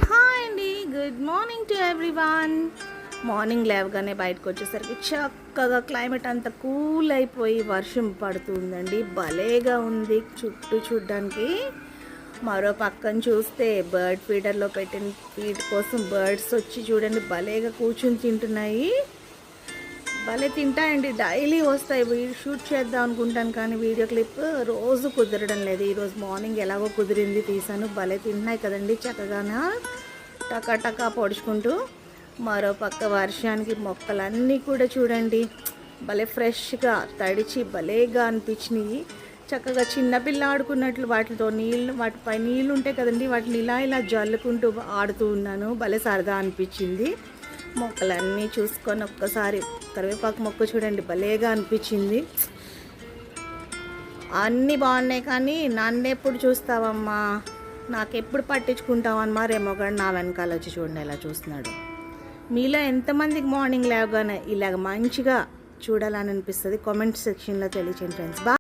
Hi అండి, good morning to everyone. Morning లేవగానే బయటకు వచ్చేసరికి చక్కగా క్లైమేట్ అంతా కూల్ అయిపోయి వర్షం పడుతుందండి. భలేగా ఉంది చుట్టూ చూడ్డానికి. మరో పక్కన చూస్తే బర్డ్ ఫీడర్లో పెట్టిన ఫీడ్ కోసం బర్డ్స్ వచ్చి చూడండి భలేగా కూర్చుని తింటున్నాయి. భలే తింటాయండి, డైలీ వస్తాయి. షూట్ చేద్దాం అనుకుంటాను కానీ వీడియో క్లిప్ రోజు కుదరడం లేదు. ఈరోజు మార్నింగ్ ఎలాగో కుదిరింది, తీసాను. భలే తింటున్నాయి కదండి చక్కగానా, టకా టకా పొడుచుకుంటూ. మరో పక్క వర్షానికి మొక్కలన్నీ కూడా చూడండి భలే ఫ్రెష్గా తడిచి భలేగా అనిపించినాయి. చక్కగా చిన్నపిల్ల ఆడుకున్నట్లు వాటితో వాటిపై నీళ్ళు ఉంటాయి కదండి, వాటిని ఇలా ఇలా జల్లుకుంటూ ఆడుతూ ఉన్నాను. భలే సరదా అనిపించింది. మొక్కలన్నీ చూసుకొని ఒక్కసారి కరివేపాకు మొక్క చూడండి భలేగా అనిపించింది. అన్నీ బాగున్నాయి కానీ నన్ను ఎప్పుడు చూస్తావమ్మా, నాకెప్పుడు పట్టించుకుంటావని మరేమో కానీ నా వెనకాల వచ్చి చూడండి ఎలా చూస్తున్నాడు. మీలో ఎంతమందికి మార్నింగ్ లేవగానే ఇలాగ మంచిగా చూడాలని అనిపిస్తుంది కామెంట్ సెక్షన్లో తెలియచేయండి ఫ్రెండ్స్.